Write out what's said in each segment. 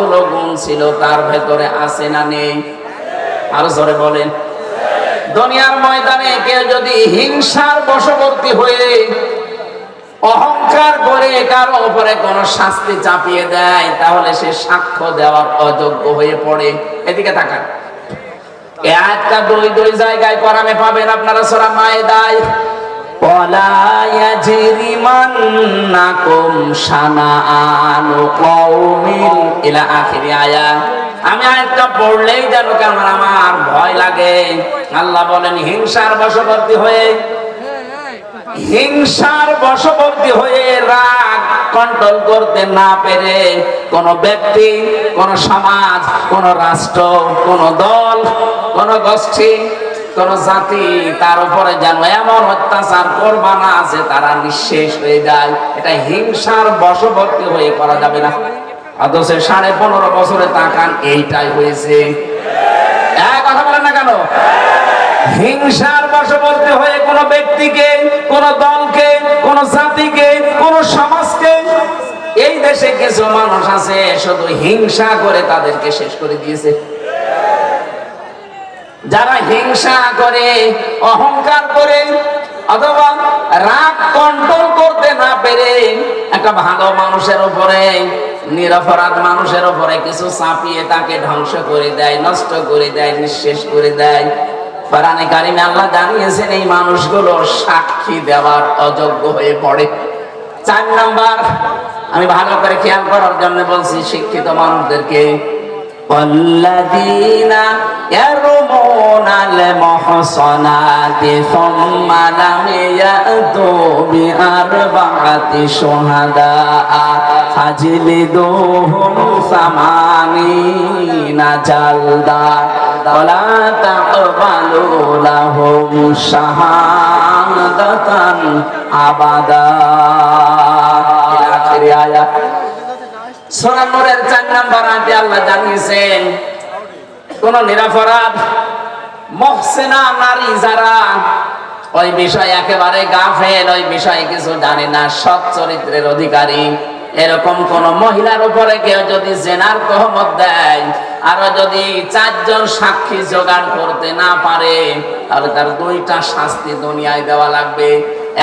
যতগুলো গুণ ছিল তার ভেতরে আছে না নেই? আরো জোরে বলেন। দুনিয়ার ময়দানে কেউ যদি হিংসার বশবর্তী হয়ে অহংকার করে কারো উপরে কোন শাস্তি চাপিয়ে দেয়, তাহলে সে সাক্ষ্য দেওয়ার অযোগ্য হয়ে পড়ে। এদিকে তাকান, এই আয়াতটা দুই জায়গায় কোরআনে পাবেন আপনারা। সূরা মায়েদায় ওয়ালা ইয়াজরিমান্নাকুম শানাআনু কওমিন ইলা আখির আয়াত। আমি আয়াতটা পড়লেই যেন কেমন আমার ভয় লাগে। আল্লাহ বলেন হিংসার বশবর্তী হয়ে রাগ কন্ট্রোল করতে না পেরে কোন ব্যক্তি, কোন সমাজ, কোন রাষ্ট্র, কোন দল, কোন গোষ্ঠী, কোন জাতি তার উপরে যেন এমন অত্যাচার করবানা আছে তারা নিঃশেষ হয়ে যায়, এটা হিংসার বশবর্তী হয়ে করা যাবে না। অথচ 15.5 বছরে তাকান এইটাই হয়েছে। কথা বলেন না কেন? হিংসার বশবর্তী হয়ে কোন ব্যক্তিকে, কোন দলকে, কোন জাতিকে, কোন সমাজকে, এই দেশে কিছু মানুষ আছে শুধু হিংসা করে তাদেরকে শেষ করে দিয়েছে। যারা হিংসা করে, অহংকার করে, অথবা রাগ কন্ট্রোল করতে না পেরে একটা ভালো মানুষের উপরে, নিরপরাধ মানুষের উপরে কিছু চাপিয়ে তাকে ধ্বংস করে দেয়, নষ্ট করে দেয়, নিঃশেষ করে দেয়, কোরআনে কারিমে আল্লাহ জানিয়েছেন এই মানুষগুলো সাক্ষী দেওয়ার অযোগ্য হয়ে পড়ে। 4 নাম্বার, আমি ভালো করে খেয়াল করার জন্য বলছি শিক্ষিত মানুষদেরকে, والذين يرمون المحصنات ثم لم يأتوا بأربعة شهداء فاجلدوهم 80 جلدة ولا تقبلوا لهم شهادة أبدا إلى آخر آية। সূরা নূরের 4 নম্বর আয়াতে আল্লাহ জানিয়েছেন কোন নিরপরাধ মুহসিনা নারী যারা ওই বিষয়ে একেবারে গাফেল, ওই বিষয়ে কিছু জানে না, সৎ চরিত্রের অধিকারী, এরকম কোন মহিলার উপরে কেউ যদি জিনার তোহমত দেয় আর যদি 4 জন সাক্ষী জোগাড় করতে না পারে, তাহলে তার 2টা শাস্তি দুনিয়ায় দেওয়া লাগবে।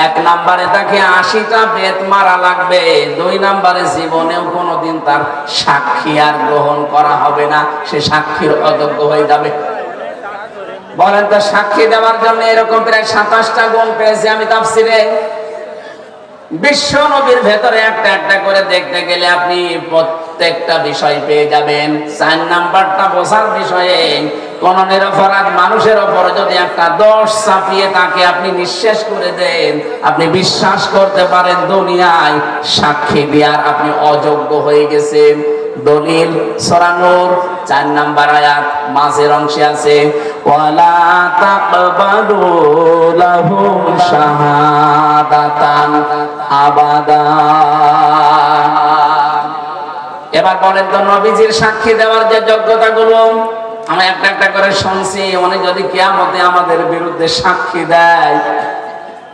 1 নম্বরে তাকে 80টা বেত মারা লাগবে। 2 নম্বরে জীবনেও কোনোদিন তার সাক্ষী আর গ্রহণ করা হবে না, সে সাক্ষীর অযোগ্য হয়ে যাবে। বলেন তো, সাক্ষী দেওয়ার জন্য এরকম প্রায় 27টা গুণ পেয়েছি আমি তাফসিরে। বিশ্ব নবীর ভেতরে একটা একটা করে দেখতে গেলে আপনি প্রত্যেকটা বিষয় পেয়ে যাবেন। 4 নাম্বারটা বোঝার বিষয়ে, কোন নিরপরাধ মানুষের উপর যদি একটা দোষ চাপিয়ে তাকে আপনি নিঃশেষ করে দেন, আপনি বিশ্বাস করতে পারেন দুনিয়ায় সাক্ষী দেওয়ার আপনি অযোগ্য হয়ে গেছেন। দলিল সূরা নূর 4 নাম্বার আয়াত মাঝের অংশে আছে ওয়ালা তাকবালু লাহুম শাহাদাতান আবাদা। এবার বলেন তো, নবীজির সাক্ষী দেওয়ার যে যোগ্যতাগুলো আমরা একটা একটা করে শুনছি, মানে যদি কিয়ামতে আমাদের বিরুদ্ধে সাক্ষী দেয়,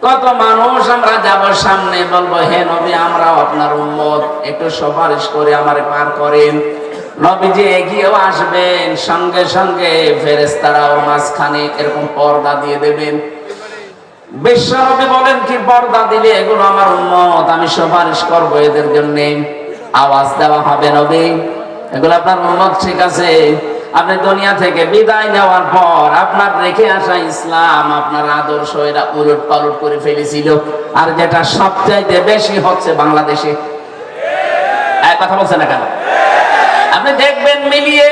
কত মানুষ আমরা যাব সামনে, বলবো হে নবী আমরাও আপনার উম্মত, একটু সুপারিশ করে আমারে পার করেন। নবীজি এগিয়েও আসবেন, সঙ্গে সঙ্গে ফেরেশতারাও মাঝখানে এরকম পর্দা দিয়ে দেবেন। বিশ্ব নবী বলেন কি পর্দা দিলে এগুলো আমার উম্মত, আমি সুপারিশ করব এদের জন্য। আওয়াজ দেওয়া হবে নবী এগুলো আপনার উম্মত, ঠিক আছে। আপনি দুনিয়া থেকে বিদায় নেওয়ার পর আপনার রেখে আসা ইসলাম, আপনার আদর্শ এরা উলট পালট করে ফেলেছিল। আর যেটা সবচাইতে বেশি হচ্ছে বাংলাদেশে, এক কথা বলছে না কেন? আপনি দেখবেন মিলিয়ে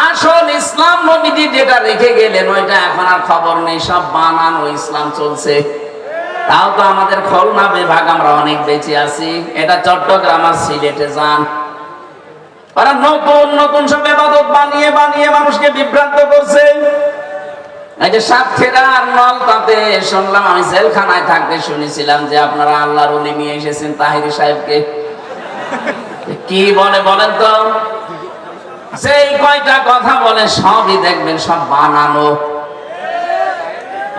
আসল ইসলাম নবীজি যেটা রেখে গেলেন ওইটা এখন আর খবর নেই, সব বানানো ইসলাম চলছে। তাও তো আমাদের খুলনা বিভাগ আমরা অনেক বেঁচে আছি। এটা চট্টগ্রাম আর সিলেটে যান, ওরা নতুন নতুন সব ইবাদত বানিয়ে বানিয়ে মানুষকে বিভ্রান্ত করছে। এই যে সাতক্ষীরা আর নলতাতে শুনলাম, আমি জেলখানায় থাকতে শুনেছিলাম যে আপনারা আল্লাহর ওলি নিয়ে এসেছেন তাহিরি সাহেবকে। কি বলে বলেন তো? সেই কয়টা কথা বলে সবই দেখবেন সব বানানো।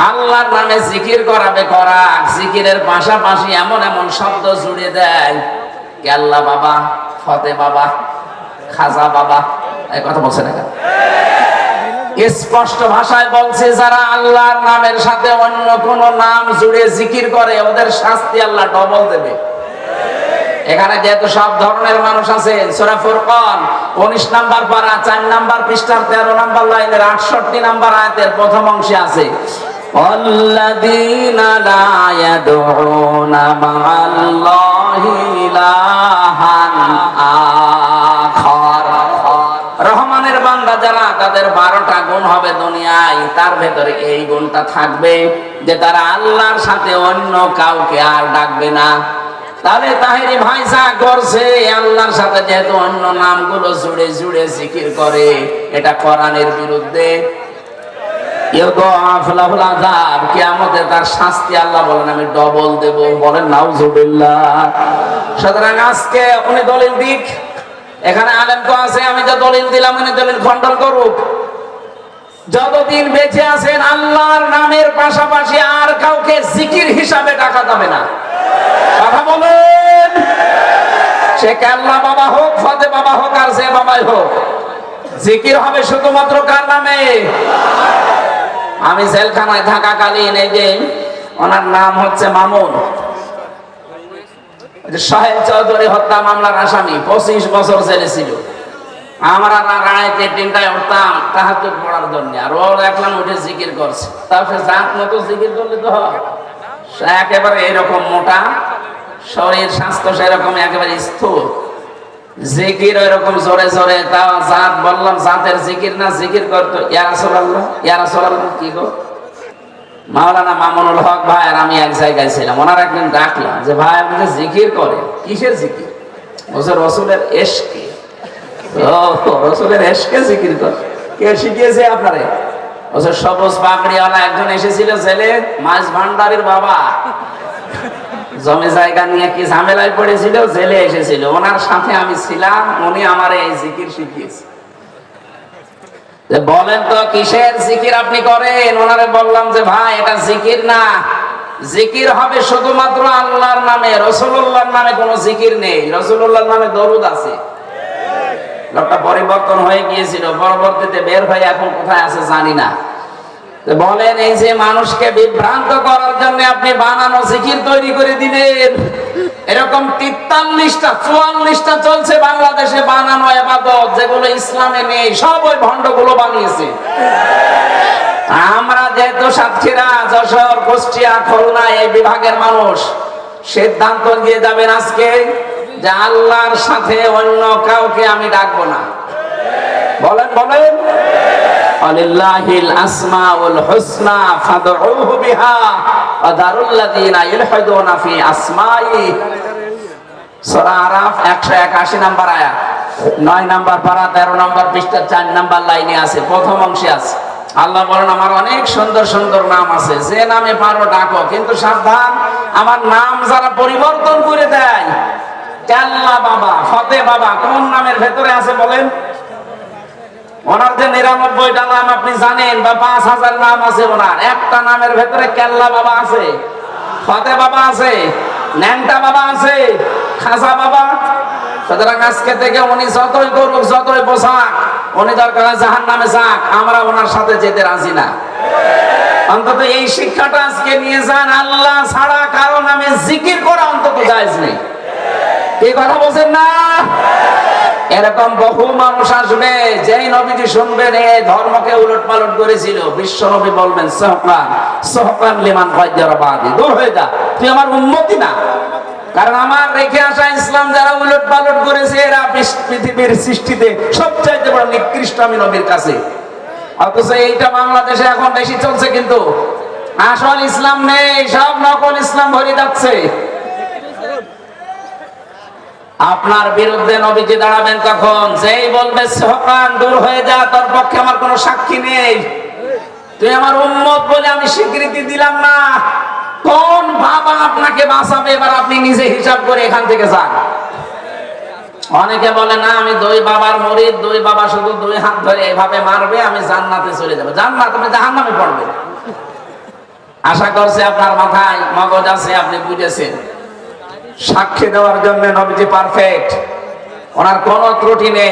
আল্লাহর নামে জিকির করাবে করা, জিকিরের পাশাপাশি এমন এমন শব্দ জুড়ে দেয়, কেল্লা বাবা, ফতে বাবা, খাজা বাবা, এই কথা বলছে না? স্পষ্ট ভাষায় বলছে, যারা আল্লাহর নামের সাথে অন্য কোন নাম জুড়ে জিকির করে ওদের শাস্তি আল্লাহ ডবল দেবে। এখানে যেহেতু সব ধরনের মানুষ আছে, সূরা ফুরকান 19 নাম্বার পারা 4 নাম্বার পৃষ্ঠার 13 নাম্বার লাইনের 68 নাম্বার আয়াতের প্রথম অংশে আছে, আল্লাযীনা লা ইয়াদউনা মা'আল্লাহি ইলাহান আখার। রহমানের বান্দা যারা, তাদের 12টা গুণ হবে দুনিয়ায়, তার ভেতরে এই গুণটা থাকবে যে তারা আল্লাহর সাথে অন্য কাউকে আর ডাকবে না। তাহলে তাহেরি ভাই যা করছে, আল্লাহর সাথে যেহেতু অন্য নামগুলো জুড়ে জুড়ে জিকির করে, এটা কোরআনের বিরুদ্ধে। কিয়ামতে তার শাস্তি আল্লাহ বলেন আমি ডবল দেব। বলেন নাউজুবিল্লাহ। সুতরাং আজকে উনি দলিল দিক, এখানে আলেম তো আছে, আমি যা দলিল দিলাম উনি দলিল খণ্ডন করুক। যতদিন বেঁচে আছেন আল্লাহর নামের পাশাপাশি আর কাউকে জিকির হিসাবে ডাকা যাবে না। কথা বলেন, সে কেল্লা বাবা হোক, ফতে বাবা হোক, আর যে বাবাই হোক, জিকির হবে শুধুমাত্র কার নামে? আমি জেলখানায় থাকাকালীন, এই যে ওনার নাম হচ্ছে মামুন, সোহেল চৌধুরী হত্যা মামলার আসামি, 25 বছর জেলে ছিল। আমরা রাড়াইতে 3টায় উঠতাম তাহাজ্জুদ পড়ার জন্য, আর ও দেখলাম উঠে জিকির করছে। তারপরে জাত মতো জিকির করলে তো হয়, একেবারে এরকম মোটা শরীর, স্বাস্থ্য সেরকম একেবারে স্থূল, জিকির ওইরকম জোরে জোরে। তাও জাত বললাম, জাতের জিকির না, জিকির করতো ইয়া রাসূলুল্লাহ, ইয়া রাসূলুল্লাহ। কি গো, মাওলানা মামুনুল হক ভাই আর আমি এক জায়গায় ছিলাম, ওনার একদিন ডাকলাম যে ভাই আপনি যে জিকির করে, কিসের জিকির? বলছে রসুলের এশকে। রসুলের এশকে জিকির করে? কে শিখিয়েছে আপনারে? বলছে সবুজ পাগড়িওয়ালা একজন এসেছিল জেলে, মাছ ভান্ডারের বাবা, জমি জায়গা নিয়ে কি ঝামেলায় পড়েছিল, জেলে এসেছিল, ওনার সাথে আমি ছিলাম, উনি আমার এই জিকির শিখিয়েছে। বলেন তো কিসের জিকির আপনি করেন? ওনারে বললাম যে ভাই এটা জিকির না, জিকির হবে শুধুমাত্র আল্লাহর নামে, রাসূলুল্লাহর নামে কোনো জিকির নেই। রাসূলুল্লাহর নামে দরুদ আছে। লোকটা পরিবর্তন হয়ে গিয়েছিল, পরবর্তীতে বের হয়ে এখন কোথায় আছে জানি না। বলেন, এই যে মানুষকে বিভ্রান্ত করার জন্য আপনি বানানো জিকির তৈরি করে দিলেন, এরকম 43টা 44টা চলছে বাংলাদেশে বানানো ইবাদত, যেগুলো ইসলামে নেই, সব ওই ভণ্ডগুলো বানিয়েছে। আমরা যেহেতু সাতক্ষীরা, যশোর, কুষ্টিয়া, খুলনা এই বিভাগের মানুষ, সিদ্ধান্ত দিয়ে যাবেন আজকে যে আল্লাহর সাথে অন্য কাউকে আমি ডাকবো না। বলেন বলেন, আলিল্লাহিল আসমাউল হুসনা ফাদউহু বিহা ওয়া দারুল্লাযিনা ইলহাদুনা ফি আসমাই। সূরা আরাফ 181 নাম্বার আয়াত, 9 নাম্বার পারা 13 নাম্বার পৃষ্ঠা 4 নাম্বার লাইনে আছে, প্রথম অংশে আছে। আল্লাহ বলেন আমার অনেক সুন্দর সুন্দর নাম আছে, যে নামে পারো ডাকো, কিন্তু সাবধান, আমার নাম যারা পরিবর্তন করে দেয়, কেল্লা বাবা, ফতে বাবা, কোন নামের ভেতরে আছে বলেন? ওনার যে 99টা নাম আপনি জানেন, বা 5000 নাম আছে, ওনার একটা নামের ভেতরে কেল্লা বাবা আছে, ফতে বাবা আছে, ন্যাংটা বাবা আছে, খাজা বাবা। সুতরাং আজকে থেকে উনি যতই করুক, যতই পোশাক, উনি দরকার জাহান্নামে যাক, আমরা ওনার সাথে যেতে রাজি না। অন্তত এই শিক্ষাটা আজকে নিয়ে যান, আল্লাহ ছাড়া কারো নামে জিকির করা অন্তত জায়েজ নেই। এই কথা বলছেন না? এরকম বহু মানুষ আসবে, যেই নবীজি শুনবেন এই ধর্মকে উলট পালট করেছিল, বিশ্ব নবী বলবেন সুহকান সুহকান লিমান গায়্যারা বাদি, দূর হয়ে যা, তুই আমার উম্মতি না। কারণ আমার রেখে আসা ইসলাম যারা উলট পালট করেছে, এরা পৃথিবীর সৃষ্টিতে সবচাইতে বড় নিকৃষ্ট আমি নবীর কাছে। অথচ এইটা বাংলাদেশে এখন বেশি চলছে, কিন্তু আসল ইসলাম নেই, সব নকল ইসলাম ভরে যাচ্ছে। আপনার বিরুদ্ধে নবীজি দাঁড়াবেন তখন, যেই বলবে সুহকান দূর হয়ে যা, তোর পক্ষে আমার কোনো সাক্ষী নেই, তুই আমার উম্মত বলে আমি স্বীকৃতি দিলাম না, কোন বাবা আপনাকে বাঁচাবে? এবার আপনি নিজে হিসাব করে এখান থেকে যান। অনেকে বলে না আমি 2 বাবার মুরিদ, 2 বাবা শুধু 2 হাত ধরে এভাবে মারবে, আমি জান্নাতে চলে যাবো। জান্নাত আপনি জাহান্নামে পড়বেন। আশা করছি আপনার মাথায় মগজ আছে, আপনি বুঝেছেন। সাক্ষী দেওয়ার জন্য নবীজি পারফেক্ট, ওনার কোনো ত্রুটি নেই।